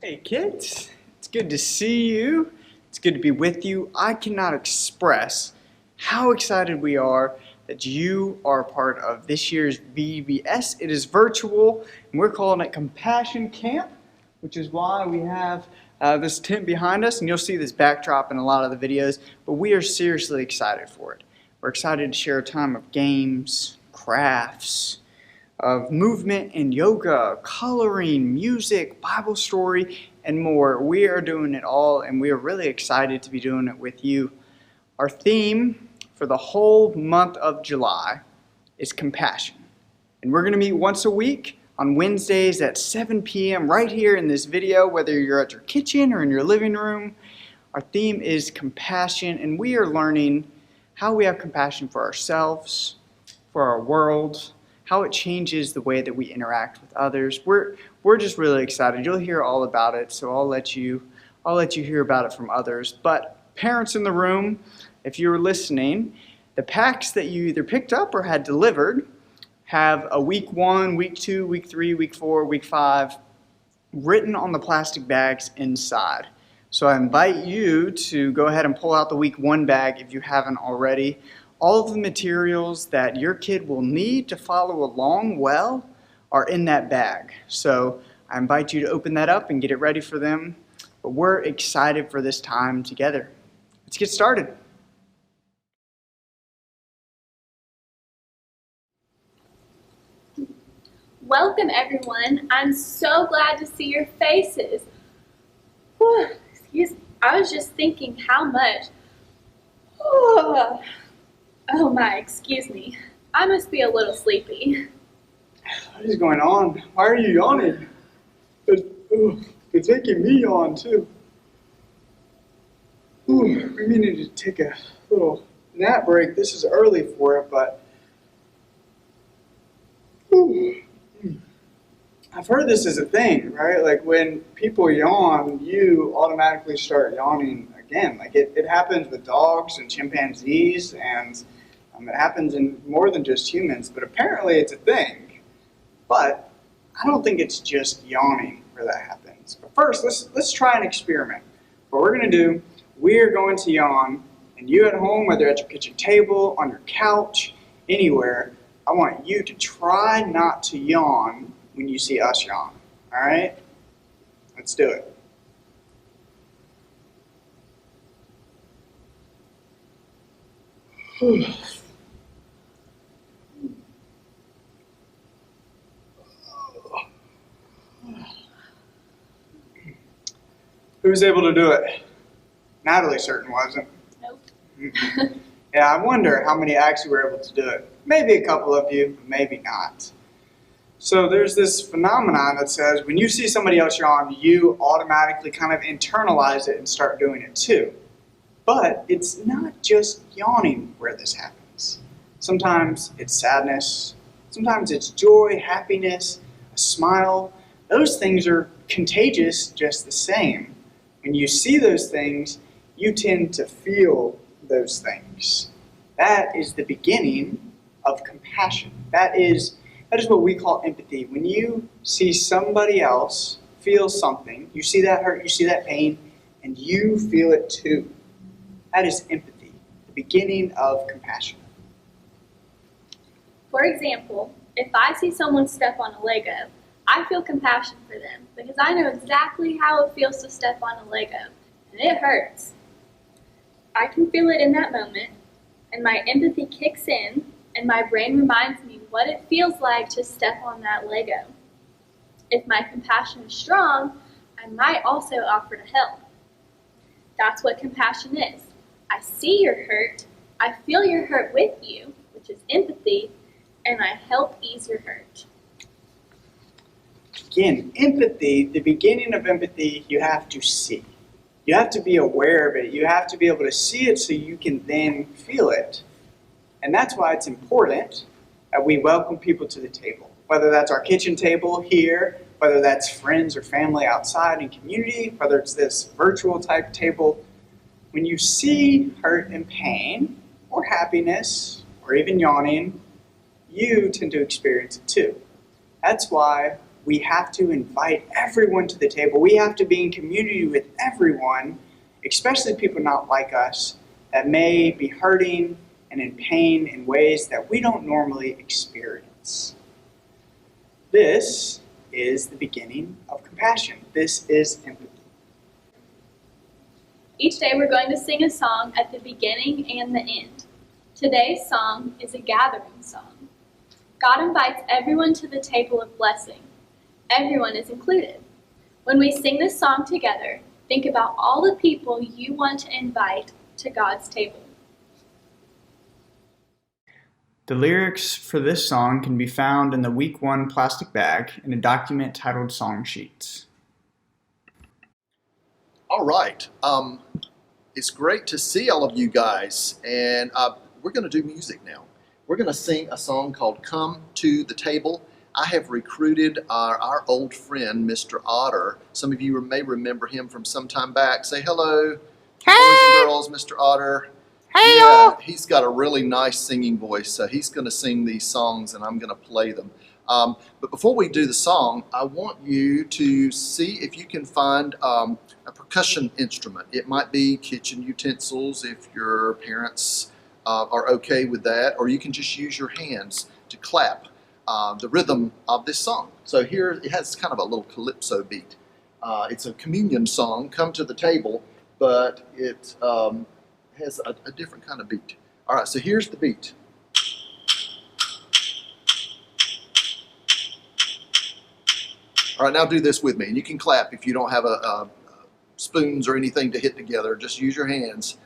Hey kids, it's good to see you. It's good to be with you. I cannot express how excited we are that you are a part of this year's VBS. It is virtual and we're calling it Compassion Camp, which is why we have this tent behind us, and you'll see this backdrop in a lot of the videos, but we are seriously excited for it. We're excited to share a time of games, crafts, of movement and yoga, coloring, music, Bible story, and more. We are doing it all, and we are really excited to be doing it with you. Our theme for the whole month of July is compassion. And we're going to meet once a week on Wednesdays at 7 p.m. right here in this video, whether you're at your kitchen or in your living room. Our theme is compassion, and we are learning how we have compassion for ourselves, for our world, how it changes the way that we interact with others. We're just really excited. You'll hear all about it, so I'll let you hear about it from others. But parents in the room, if you're listening, the packs that you either picked up or had delivered have a week 1, week 2, week 3, week 4, week 5 written on the plastic bags inside. So I invite you to go ahead and pull out the week 1 bag if you haven't already. All of the materials that your kid will need to follow along well are in that bag. So I invite you to open that up and get it ready for them. But we're excited for this time together. Let's get started. Welcome everyone. I'm so glad to see your faces. Whew, excuse me. I was just thinking how much. Oh my, excuse me. I must be a little sleepy. What is going on? Why are you yawning? It's making me yawn too. We needed to take a little nap break. This is early for it, but I've heard this is a thing, right? Like when people yawn, you automatically start yawning again. Like it happens with dogs and chimpanzees, and it happens in more than just humans, but apparently it's a thing. But I don't think it's just yawning where that happens. But first, let's try an experiment. What we're going to do, we're going to yawn, and you at home, whether at your kitchen table, on your couch, anywhere, I want you to try not to yawn when you see us yawn. All right? Let's do it. Who was able to do it? Natalie certain wasn't. Nope. Yeah, I wonder how many actually were able to do it. Maybe a couple of you, maybe not. So there's this phenomenon that says when you see somebody else yawn, you automatically kind of internalize it and start doing it too. But it's not just yawning where this happens. Sometimes it's sadness, sometimes it's joy, happiness, a smile. Those things are contagious just the same. When you see those things, you tend to feel those things. That is the beginning of compassion. That is what we call empathy. When you see somebody else feel something, you see that hurt, you see that pain, and you feel it too. That is empathy, the beginning of compassion. For example, if I see someone step on a Lego, I feel compassion for them because I know exactly how it feels to step on a Lego, and it hurts. I can feel it in that moment, and my empathy kicks in, and my brain reminds me what it feels like to step on that Lego. If my compassion is strong, I might also offer to help. That's what compassion is. I see your hurt, I feel your hurt with you, which is empathy, and I help ease your hurt. Again, empathy, the beginning of empathy, you have to see. You have to be aware of it. You have to be able to see it so you can then feel it. And that's why it's important that we welcome people to the table. Whether that's our kitchen table here, whether that's friends or family outside in community, whether it's this virtual type table. When you see hurt and pain, or happiness, or even yawning, you tend to experience it too. That's why we have to invite everyone to the table. We have to be in community with everyone, especially people not like us, that may be hurting and in pain in ways that we don't normally experience. This is the beginning of compassion. This is empathy. Each day we're going to sing a song at the beginning and the end. Today's song is a gathering song. God invites everyone to the table of blessing. Everyone is included. When we sing this song together, think about all the people you want to invite to God's table. The lyrics for this song can be found in the Week 1 plastic bag in a document titled Song Sheets. All right. It's great to see all of you guys, and we're going to do music now. We're going to sing a song called Come to the Table. I have recruited our old friend, Mr. Otter. Some of you may remember him from some time back. Say hello, Hey! boys and girls, Mr. Otter. Hey, Yeah, y'all! he's got a really nice singing voice, so he's going to sing these songs, and I'm going to play them. But before we do the song, I want you to see if you can find a percussion instrument. It might be kitchen utensils if your parents are okay with that, or you can just use your hands to clap the rhythm of this song. So here it has kind of a little calypso beat. It's a communion song, Come to the Table, but it has a different kind of beat. All right, so here's the beat. All right, now do this with me. And you can clap if you don't have spoons or anything to hit together. Just use your hands.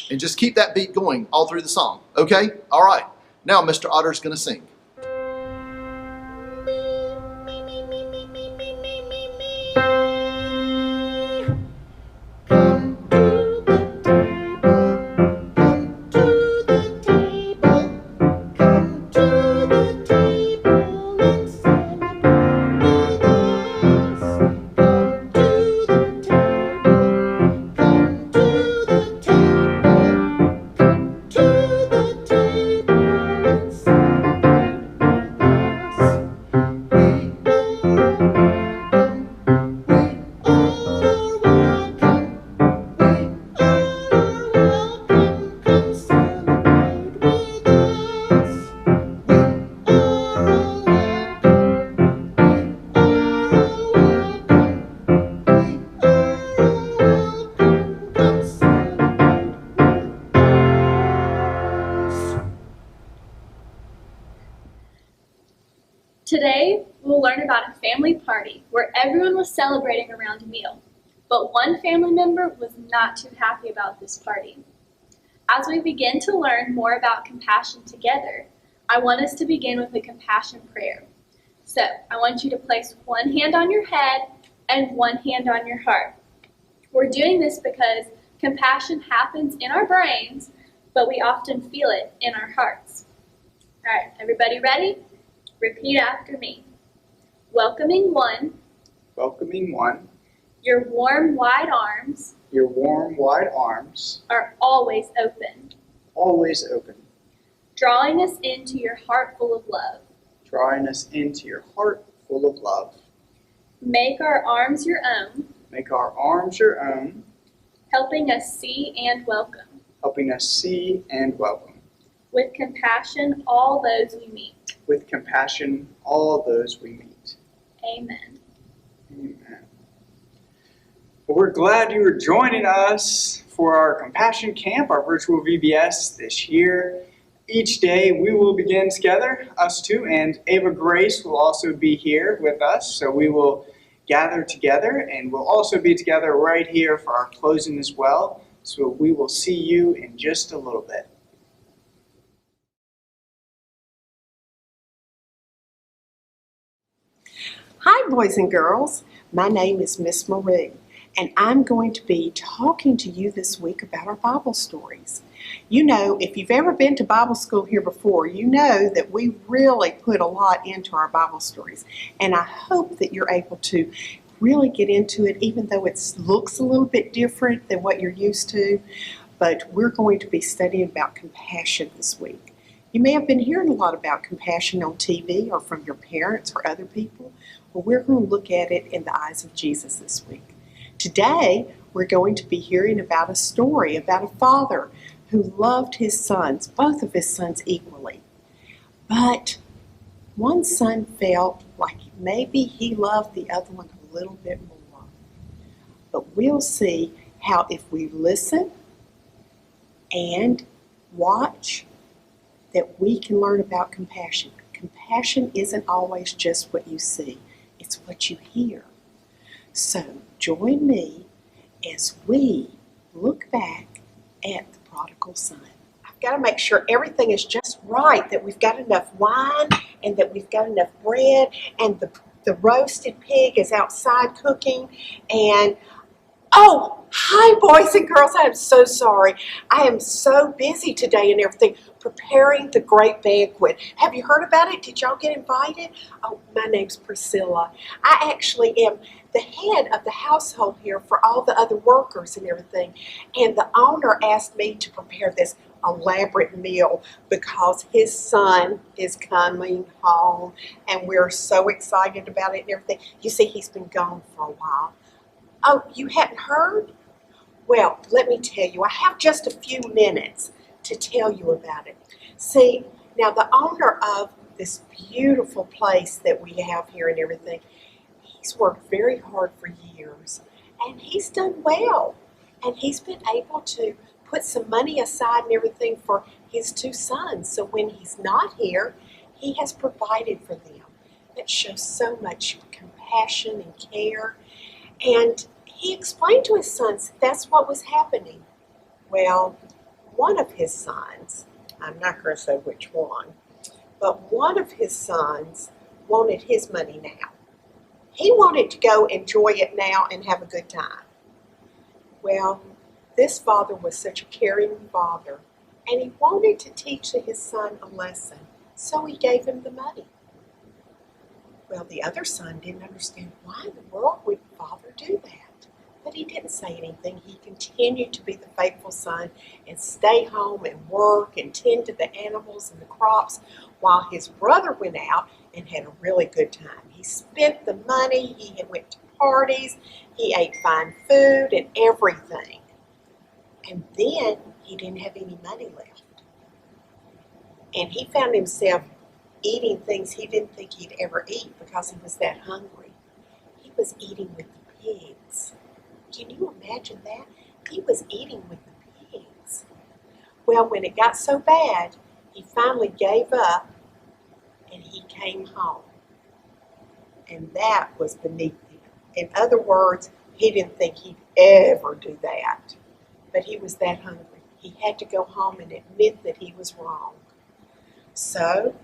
And just keep that beat going all through the song. Okay? All right. Now Mr. Otter's going to sing. Today, we'll learn about a family party where everyone was celebrating around a meal, but one family member was not too happy about this party. As we begin to learn more about compassion together, I want us to begin with a compassion prayer. So, I want you to place one hand on your head and one hand on your heart. We're doing this because compassion happens in our brains, but we often feel it in our hearts. All right, everybody ready? Repeat after me. Welcoming one. Welcoming one. Your warm, wide arms. Your warm, wide arms. Are always open. Always open. Drawing us into your heart full of love. Drawing us into your heart full of love. Make our arms your own. Make our arms your own. Helping us see and welcome. Helping us see and welcome. With compassion, all those we meet. With compassion, all those we meet. Amen. Amen. Well, we're glad you are joining us for our Compassion Camp, our virtual VBS this year. Each day we will begin together, us two, and Ava Grace will also be here with us. So we will gather together, and we'll also be together right here for our closing as well. So we will see you in just a little bit. Hi, boys and girls. My name is Miss Marie, and I'm going to be talking to you this week about our Bible stories. You know, if you've ever been to Bible school here before, you know that we really put a lot into our Bible stories, and I hope that you're able to really get into it, even though it looks a little bit different than what you're used to. But we're going to be studying about compassion this week. You may have been hearing a lot about compassion on TV or from your parents or other people. Well, we're going to look at it in the eyes of Jesus this week. Today, we're going to be hearing about a story about a father who loved his sons, both of his sons equally. But one son felt like maybe he loved the other one a little bit more. But we'll see how if we listen and watch, that we can learn about compassion. Compassion isn't always just what you see, it's what you hear. So join me as we look back at the prodigal son. I've got to make sure everything is just right, that we've got enough wine and that we've got enough bread and the roasted pig is outside cooking. And oh, hi boys and girls, I am so sorry. I am so busy today and everything, preparing the great banquet. Have you heard about it? Did y'all get invited? Oh, my name's Priscilla. I actually am the head of the household here for all the other workers and everything. And the owner asked me to prepare this elaborate meal because his son is coming home and we're so excited about it and everything. You see, he's been gone for a while. Oh, you hadn't heard? Well, let me tell you, I have just a few minutes to tell you about it. See, now the owner of this beautiful place that we have here and everything, he's worked very hard for years and he's done well. And he's been able to put some money aside and everything for his two sons. So when he's not here, he has provided for them. That shows so much compassion and care. And he explained to his sons that's what was happening. Well, one of his sons, I'm not going to say which one, but one of his sons wanted his money now. He wanted to go enjoy it now and have a good time. Well, this father was such a caring father, and he wanted to teach his son a lesson, so he gave him the money. Well, the other son didn't understand why in the world would father do that. But he didn't say anything. He continued to be the faithful son and stay home and work and tend to the animals and the crops while his brother went out and had a really good time. He spent the money, he went to parties, he ate fine food and everything. And then he didn't have any money left. And he found himself eating things he didn't think he'd ever eat because he was that hungry. He was eating with the pigs. Can you imagine that? He was eating with the pigs. Well, when it got so bad, he finally gave up and he came home. And that was beneath him. In other words, he didn't think he'd ever do that. But he was that hungry. He had to go home and admit that he was wrong. So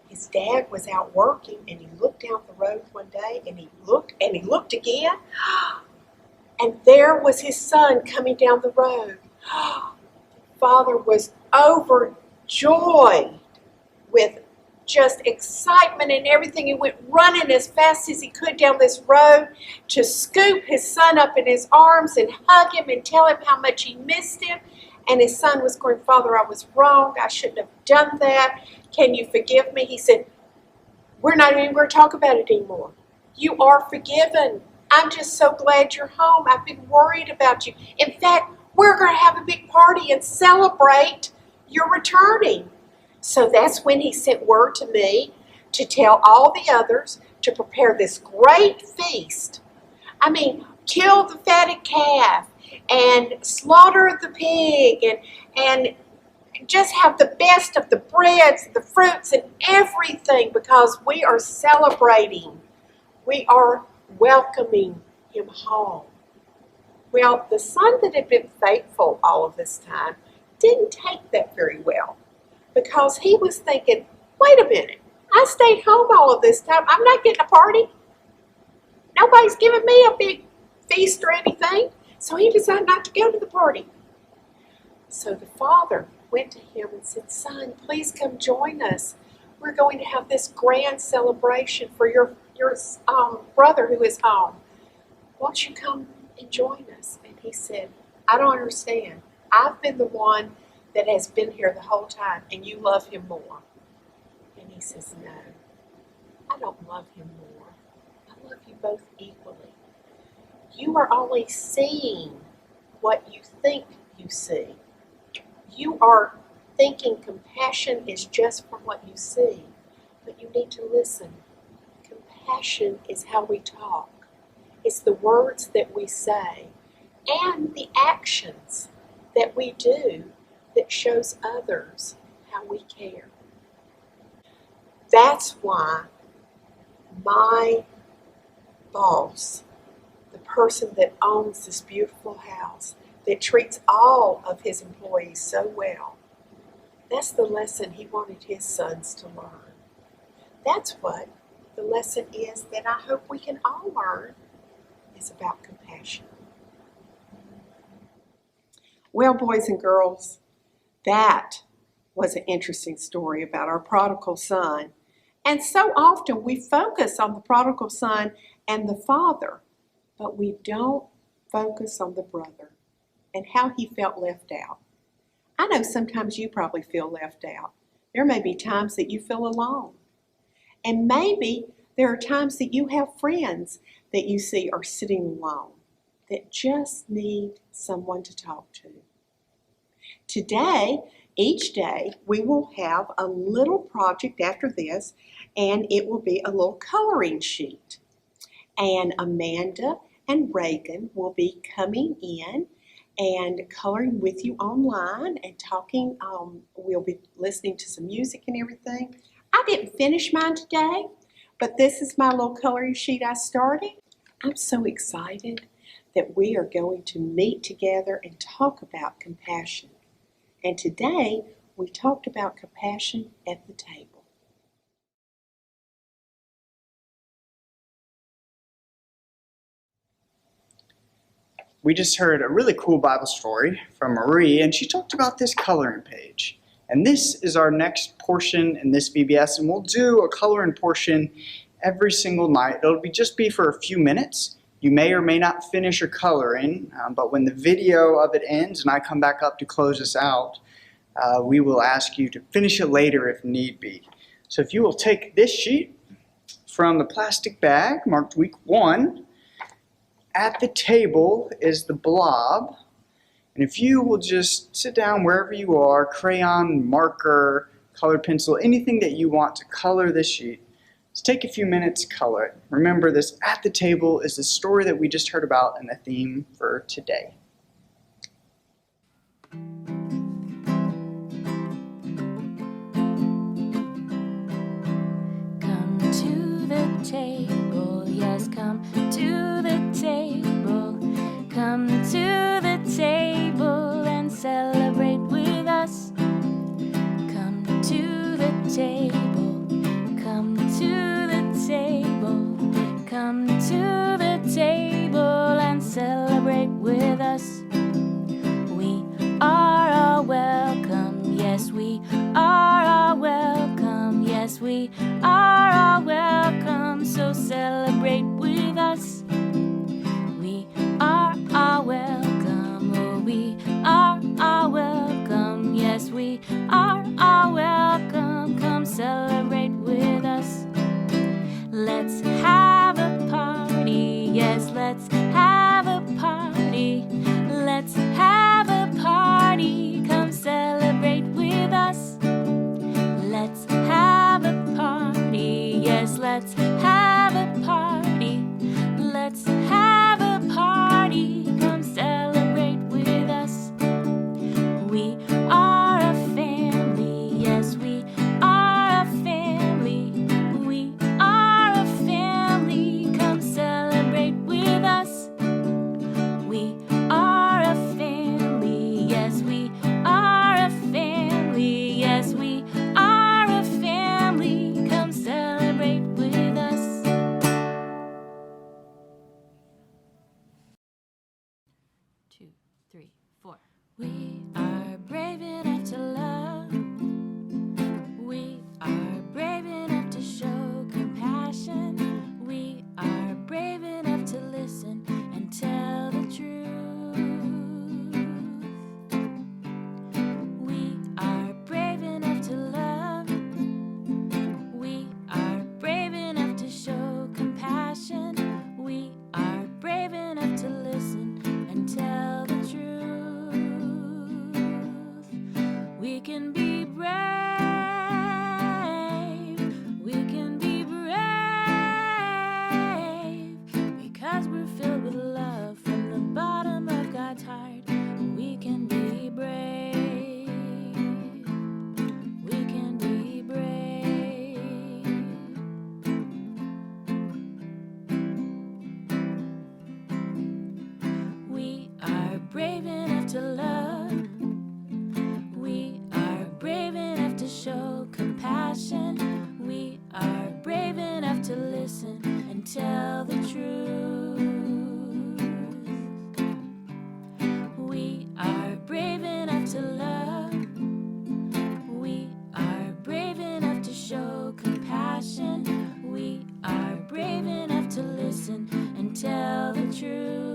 his dad was out working and he looked down the road one day and he looked again. And there was his son coming down the road. Father was overjoyed with just excitement and everything. He went running as fast as he could down this road to scoop his son up in his arms and hug him and tell him how much he missed him. And his son was going, Father, I was wrong. I shouldn't have done that. Can you forgive me? He said, we're not even going to talk about it anymore. You are forgiven. I'm just so glad you're home. I've been worried about you. In fact, we're going to have a big party and celebrate your returning. So that's when he sent word to me to tell all the others to prepare this great feast. I mean, kill the fatted calf and slaughter the pig and just have the best of the breads, the fruits, and everything because we are celebrating. We are welcoming him home. Well, the son that had been faithful all of this time didn't take that very well because he was thinking, wait a minute, I stayed home all of this time. I'm not getting a party. Nobody's giving me a big feast or anything. So he decided not to go to the party. So the father went to him and said, son, please come join us. We're going to have this grand celebration for your brother who is home. Won't you come and join us? And he said, I don't understand. I've been the one that has been here the whole time and you love him more? And he says, no, I don't love him more. I love you both equally. You are only seeing what you think you see. You are thinking compassion is just for what you see, but you need to listen. Compassion is how we talk. It's the words that we say and the actions that we do that shows others how we care. That's why my boss, the person that owns this beautiful house, that treats all of his employees so well, that's the lesson he wanted his sons to learn. That's what the lesson is that I hope we can all learn, is about compassion. Well, boys and girls, that was an interesting story about our prodigal son. And so often we focus on the prodigal son and the father, but we don't focus on the brother and how he felt left out. I know sometimes you probably feel left out. There may be times that you feel alone. And maybe there are times that you have friends that you see are sitting alone that just need someone to talk to. Today, each day, we will have a little project after this, and it will be a little coloring sheet. And Amanda and Reagan will be coming in and coloring with you online and talking. We'll be listening to some music and everything. I didn't finish mine today, but this is my little coloring sheet I started. I'm so excited that we are going to meet together and talk about compassion. And today, we talked about compassion at the table. We just heard a really cool Bible story from Marie, and she talked about this coloring page. And this is our next portion in this VBS, and we'll do a coloring portion every single night. It'll just be for a few minutes. You may or may not finish your coloring, but when the video of it ends and I come back up to close us out, we will ask you to finish it later if need be. So if you will take this sheet from the plastic bag marked week 1, at the table is the blob. And if you will just sit down wherever you are, crayon, marker, colored pencil, anything that you want to color this sheet, just take a few minutes to color it. Remember, this at the table is the story that we just heard about and the theme for today. Come to the table, yes, come to the table. Come to the table and celebrate with us. Come to the table, come to the table. Come to the table and celebrate with us. We are all welcome, yes, we are all welcome, yes, we are all welcome, so celebrate with us. We are all welcome, oh, we are all welcome, yes, we are all welcome, come celebrate with us. Let's have a party, yes, let's have a party. Let's have a party, come celebrate with us. Let's have a party, yes, let's have a party. Let's have a party, come celebrate with us. We are a family, yes, we are a family. We are a family, come celebrate with us. We are a family, yes, we are a family, yes, we are a family, come celebrate with us. 2, 3, 4. We are brave enough to love. We are brave enough to show compassion. We are brave enough to listen and tell the truth. We brave enough to love. We are brave enough to show compassion. We are brave enough to listen and tell the truth. We are brave enough to love. We are brave enough to show compassion. We are brave enough to listen and tell the truth.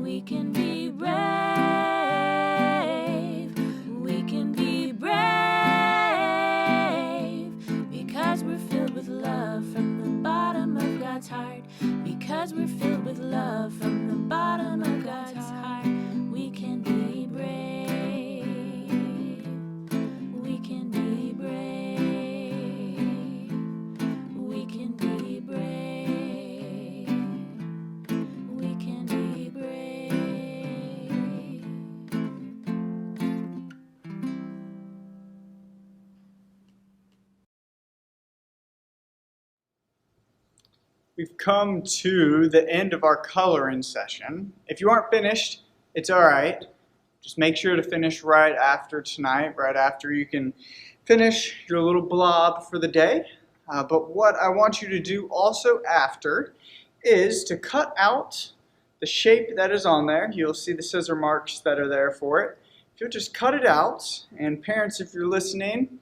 We can be brave. We can be brave because we're filled with love from the bottom of God's heart. Because we're filled with love from the bottom of God's heart. We can be brave. We can be brave. We can be brave. We can be brave. We've come to the end of our coloring session. If you aren't finished, it's all right. Just make sure to finish right after tonight, right after you can finish your little blob for the day. But what I want you to do also after is to cut out the shape that is on there. You'll see the scissor marks that are there for it. If you'll just cut it out, and parents, if you're listening,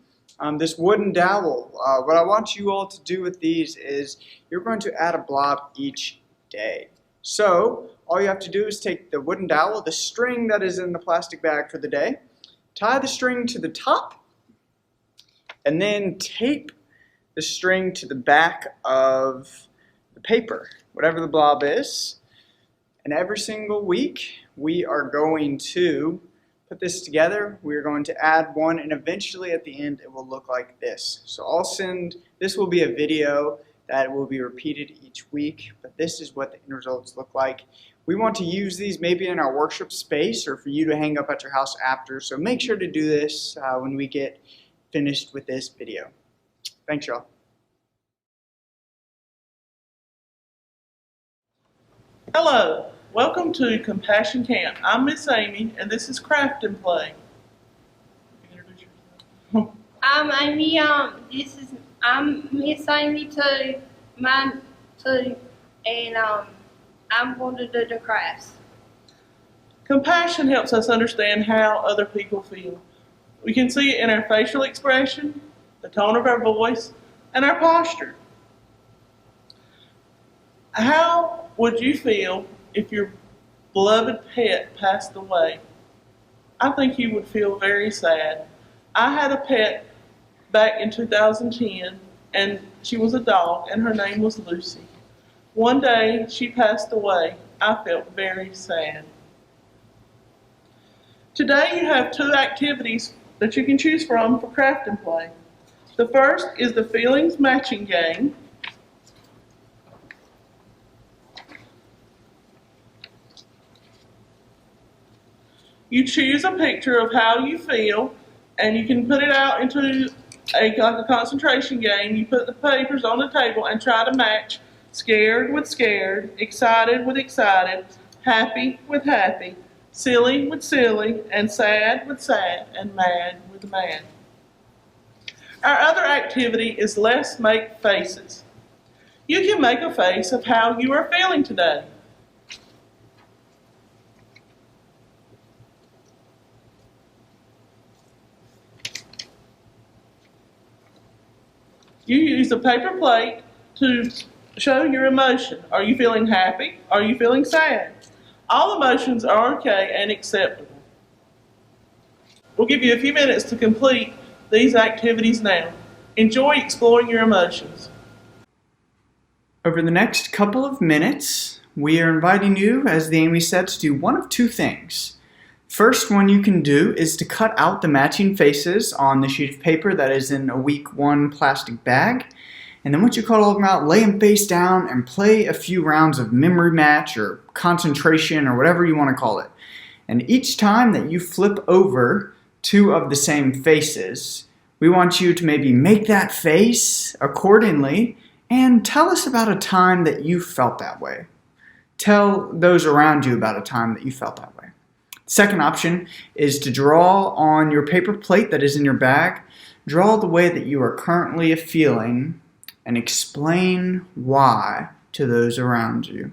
this wooden dowel, what I want you all to do with these is you're going to add a blob each day. So all you have to do is take the wooden dowel, the string that is in the plastic bag for the day, tie the string to the top, and then tape the string to the back of the paper, whatever the blob is. And every single week we are going to put this together. We're going to add one, and eventually at the end it will look like this. So this will be a video that will be repeated each week, but this is what the end results look like. We want to use these maybe in our worship space or for you to hang up at your house after, so make sure to do this when we get finished with this video. Thanks, y'all. Hello, welcome to Compassion Camp. I'm Miss Amy, and this is Craft and Play. Introduce yourself. I'm Amy. I'm Miss Amy too. Mine too, and I'm going to do the crafts. Compassion helps us understand how other people feel. We can see it in our facial expression, the tone of our voice, and our posture. How would you feel if your beloved pet passed away? I think you would feel very sad. I had a pet back in 2010, and she was a dog, and her name was Lucy. One day she passed away. I felt very sad. Today you have two activities that you can choose from for Craft and Play. The first is the feelings matching game. You choose a picture of how you feel, and you can put it out into like a concentration game. You put the papers on the table and try to match scared with scared, excited with excited, happy with happy, silly with silly, and sad with sad, and mad with mad. Our other activity is Let's Make Faces. You can make a face of how you are feeling today. You use a paper plate to show your emotion. Are you feeling happy? Are you feeling sad? All emotions are okay and acceptable. We'll give you a few minutes to complete these activities now. Enjoy exploring your emotions. Over the next couple of minutes, we are inviting you, as the Amy said, to do one of two things. First one you can do is to cut out the matching faces on the sheet of paper that is in a week 1 plastic bag. And then once you cut all of them out, lay them face down and play a few rounds of memory match or concentration or whatever you want to call it. And each time that you flip over 2 of the same faces, we want you to maybe make that face accordingly and tell us about a time that you felt that way. tell those around you about a time that you felt that way. Second option is to draw on your paper plate that is in your bag. Draw the way that you are currently feeling and explain why to those around you.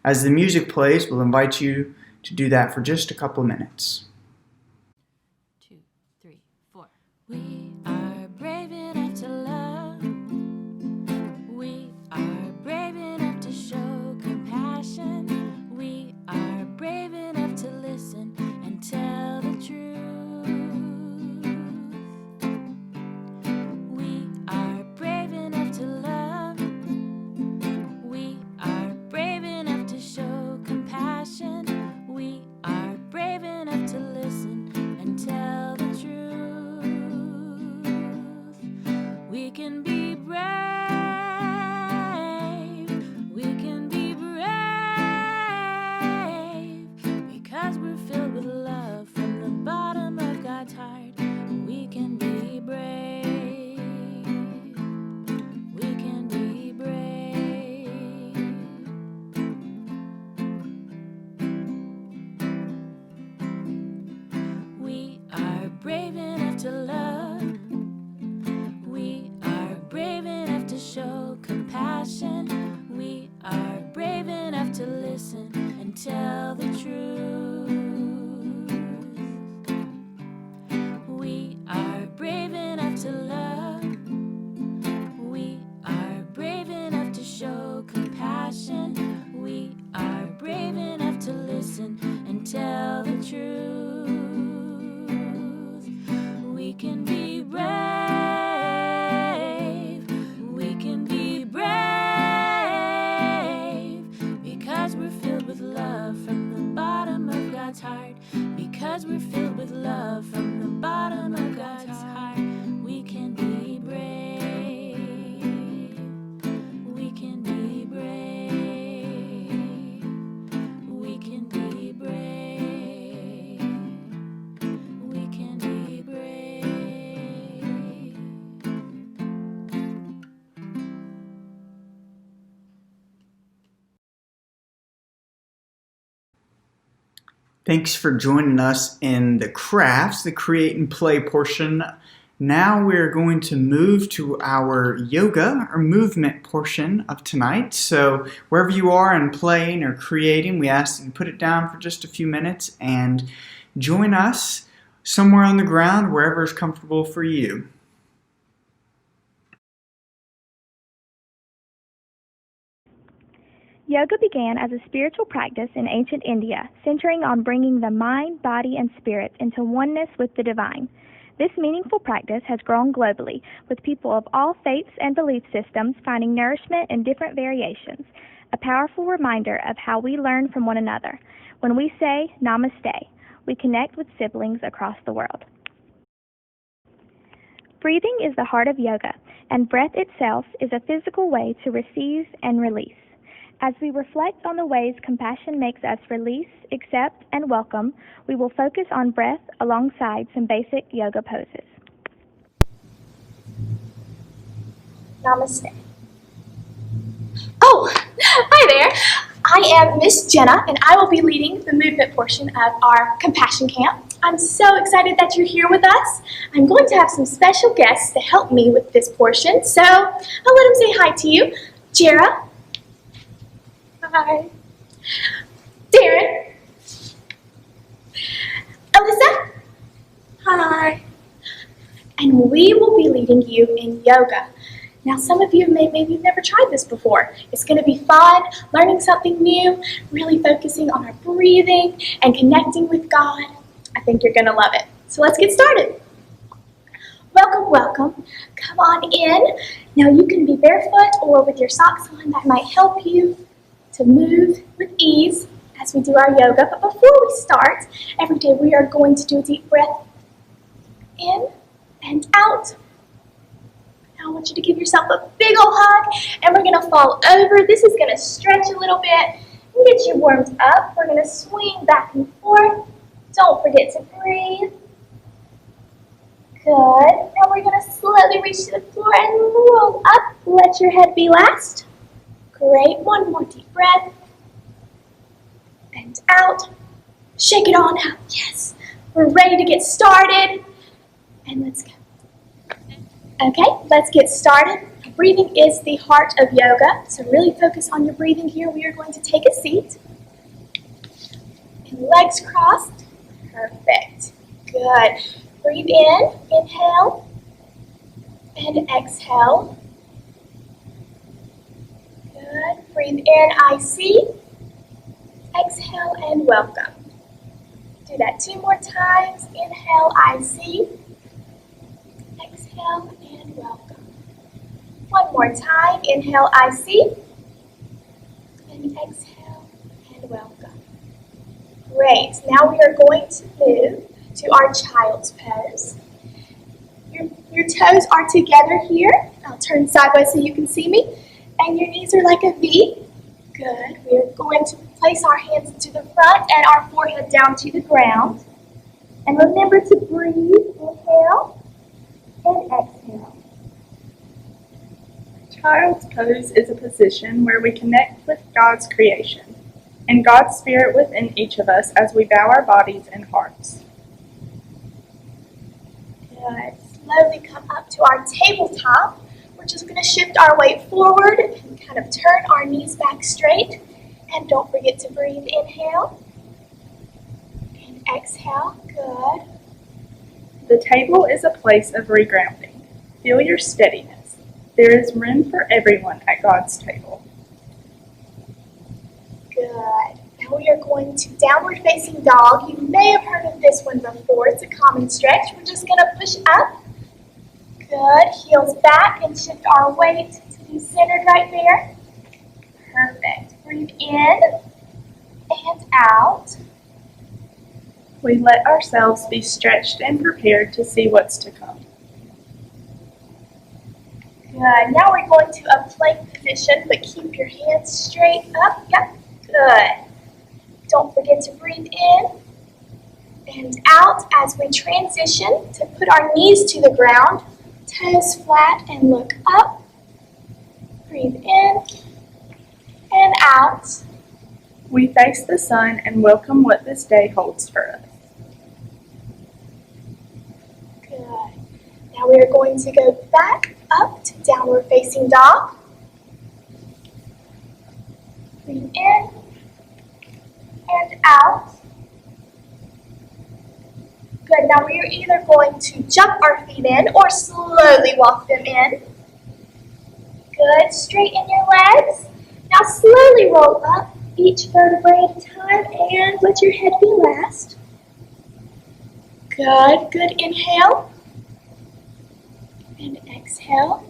As the music plays, we'll invite you to do that for just a couple minutes. 2, 3, 4. We are brave enough to love. We are brave enough to show compassion. We are brave enough to listen and tell the truth. We are brave enough to love. We are brave enough to show compassion. We are brave enough to listen and tell the truth. We can be brave. We can be brave because we're filled with love from the bottom of God's heart. We can be brave. We can be brave. We are brave enough to love. We are brave enough to show compassion. We are brave enough to listen and tell the truth. We are brave enough to love. We are brave enough to show compassion. We are brave enough to listen and tell the truth. We can be brave. We can be brave because we're filled with love from the bottom of God's heart. Because we're filled with love from the bottom of God's heart. We can be brave. We can be brave. We can be brave. We can be brave. Thanks for joining us in the crafts, the create and play portion. Now we're going to move to our yoga or movement portion of tonight. So wherever you are in playing or creating, we ask you to put it down for just a few minutes and join us somewhere on the ground, wherever is comfortable for you. Yoga began as a spiritual practice in ancient India, centering on bringing the mind, body, and spirit into oneness with the divine. This meaningful practice has grown globally, with people of all faiths and belief systems finding nourishment in different variations, a powerful reminder of how we learn from one another. When we say Namaste, we connect with siblings across the world. Breathing is the heart of yoga, and breath itself is a physical way to receive and release. As we reflect on the ways compassion makes us release, accept, and welcome, we will focus on breath alongside some basic yoga poses. Namaste. Oh, hi there. I am Miss Jenna, and I will be leading the movement portion of our compassion camp. I'm so excited that you're here with us. I'm going to have some special guests to help me with this portion, so I'll let them say hi to you. Jera. Hi. Darren. Alyssa. Hi. And we will be leading you in yoga. Now, some of you maybe you've never tried this before. It's going to be fun, learning something new, really focusing on our breathing and connecting with God. I think you're going to love it. So let's get started. Welcome, welcome. Come on in. Now, you can be barefoot or with your socks on. That might help you to move with ease as we do our yoga. But before we start, every day we are going to do a deep breath in and out. Now I want you to give yourself a big ol' hug, and we're going to fall over. This is going to stretch a little bit and get you warmed up. We're going to swing back and forth. Don't forget to breathe. Good. Now we're going to slowly reach to the floor and roll up. Let your head be last. Great. One more deep breath. and out. Shake it on out. Yes. We're ready to get started. And let's go. Okay, let's get started. Breathing is the heart of yoga, so really focus on your breathing here. We are going to take a seat. And legs crossed. Perfect. Good. Breathe in, inhale, and exhale. Good. Breathe in, I see. Exhale and welcome. Do that 2 more times. Inhale, I see. Exhale and welcome. 1 more time. Inhale, I see. And exhale and welcome. Great. Now we are going to move to our child's pose. Your toes are together here. I'll turn sideways so you can see me. And your knees are like a V. Good. We are going to place our hands to the front and our forehead down to the ground. And remember to breathe. Inhale and exhale. Child's pose is a position where we connect with God's creation and God's spirit within each of us as we bow our bodies and hearts. Good. Slowly come up to our tabletop. We're just going to shift our weight forward and kind of turn our knees back straight. And don't forget to breathe. Inhale and exhale. Good. The table is a place of regrounding. Feel your steadiness. There is room for everyone at God's table. Good. Now we are going to downward facing dog. You may have heard of this one before. It's a common stretch. We're just going to push up. Good. Heels back and shift our weight to be centered right there. Perfect. Breathe in and out. We let ourselves be stretched and prepared to see what's to come. Good. Now we're going to a plank position, but keep your hands straight up. Yep. Good. Don't forget to breathe in and out as we transition to put our knees to the ground, toes flat, and look up. Breathe in and out. We face the sun and welcome what this day holds for us. Good. Now we are going to go back up to downward facing dog. Breathe in and out. Good. Now we are either going to jump our feet in or slowly walk them in. Good. Straighten your legs. Now slowly roll up each vertebrae at a time and let your head be last. Good. Good. Inhale. And exhale.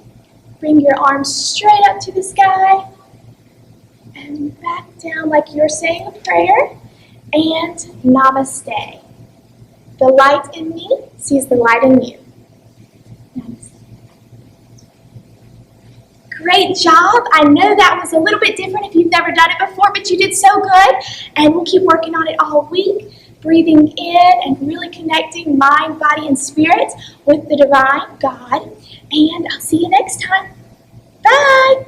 Bring your arms straight up to the sky. And back down like you're saying a prayer. And namaste. The light in me sees the light in you. Namaste. Great job. I know that was a little bit different if you've never done it before, but you did so good. And we'll keep working on it all week. Breathing in and really connecting mind, body, and spirit with the divine God. And I'll see you next time. Bye.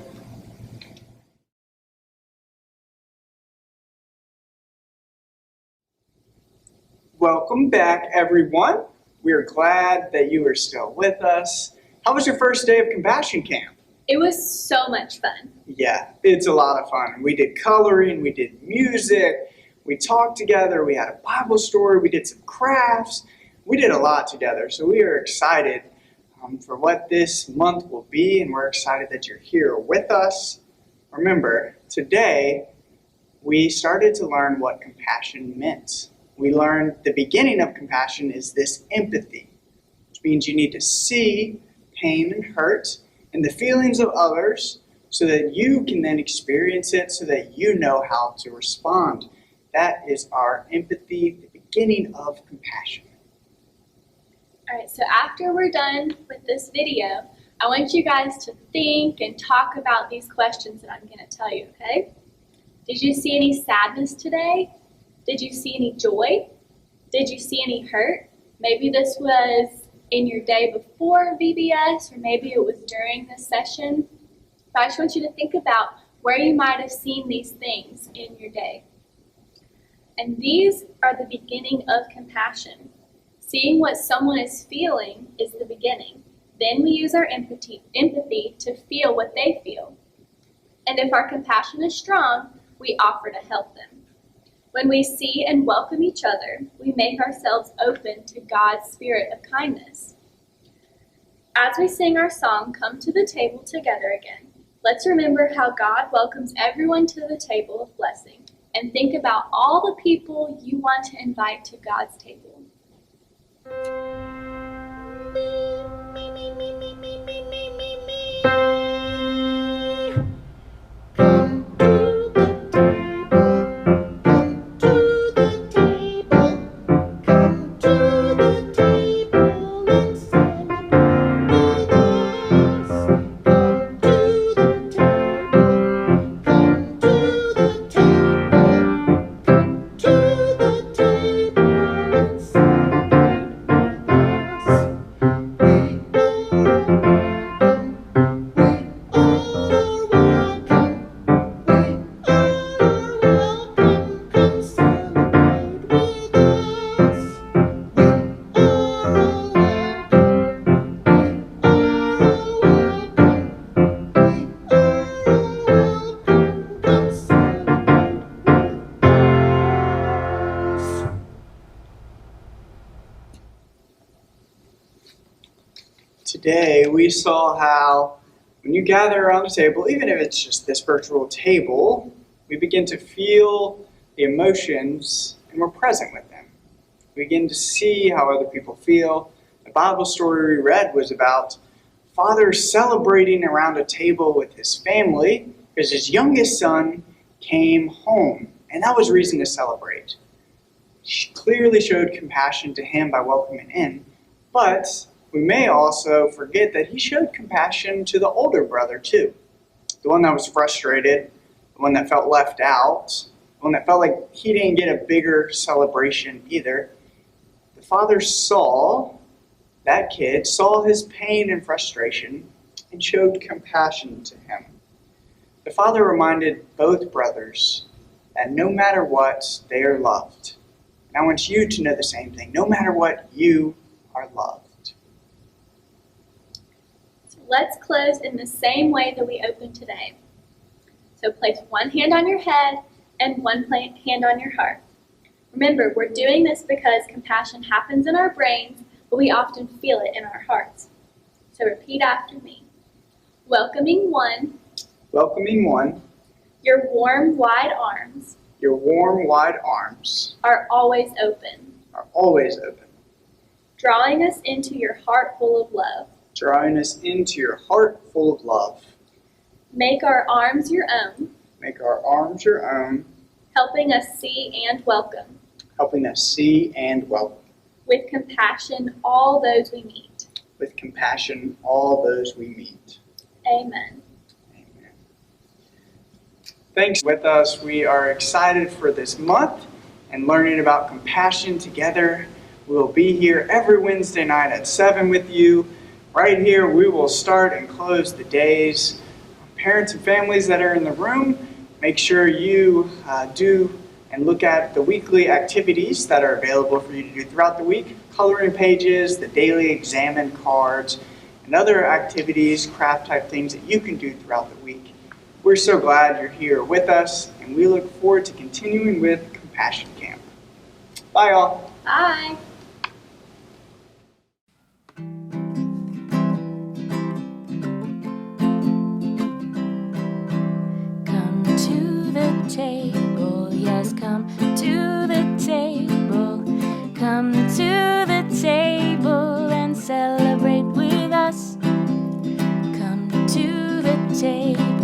Welcome back, everyone. We're glad that you are still with us. How was your first day of Compassion Camp? It was so much fun. Yeah, it's a lot of fun. We did coloring, we did music, we talked together, we had a Bible story, we did some crafts. We did a lot together, so we are excited for what this month will be, and we're excited that you're here with us. Remember, today we started to learn what compassion meant. We learned the beginning of compassion is this empathy, which means you need to see pain and hurt and the feelings of others so that you can then experience it so that you know how to respond. That is our empathy, the beginning of compassion. All right, so after we're done with this video, I want you guys to think and talk about these questions that I'm going to tell you, okay? Did you see any sadness today? Did you see any joy? Did you see any hurt? Maybe this was in your day before VBS, or maybe it was during this session. But I just want you to think about where you might have seen these things in your day. And these are the beginning of compassion. Seeing what someone is feeling is the beginning. Then we use our empathy to feel what they feel. And if our compassion is strong, we offer to help them. When we see and welcome each other, we make ourselves open to God's spirit of kindness. As we sing our song, Come to the Table Together Again, let's remember how God welcomes everyone to the table of blessing, and think about all the people you want to invite to God's table. Today we saw how when you gather around the table, even if it's just this virtual table, we begin to feel the emotions and we're present with them. We begin to see how other people feel. The Bible story we read was about father celebrating around a table with his family because his youngest son came home, and that was reason to celebrate. She clearly showed compassion to him by welcoming in, but we may also forget that he showed compassion to the older brother too. The one that was frustrated, the one that felt left out, the one that felt like he didn't get a bigger celebration either. The father saw that kid, saw his pain and frustration, and showed compassion to him. The father reminded both brothers that no matter what, they are loved. And I want you to know the same thing. No matter what, you are loved. Let's close in the same way that we opened today. So place one hand on your head and one hand on your heart. Remember, we're doing this because compassion happens in our brains, but we often feel it in our hearts. So repeat after me. Welcoming one. Welcoming one. Your warm, wide arms. Your warm, wide arms. Are always open. Are always open. Drawing us into your heart full of love. Drawing us into your heart full of love. Make our arms your own. Make our arms your own. Helping us see and welcome. Helping us see and welcome. With compassion, all those we meet. With compassion, all those we meet. Amen. Amen. Thanks with us. We are excited for this month and learning about compassion together. We will be here every Wednesday night at 7 with you. Right here, we will start and close the days. Parents and families that are in the room, make sure you do and look at the weekly activities that are available for you to do throughout the week. Coloring pages, the daily examine cards, and other activities, craft type things that you can do throughout the week. We're so glad you're here with us, and we look forward to continuing with Compassion Camp. Bye, all. Bye. Table, yes, come to the table. Come to the table and celebrate with us. Come to the table.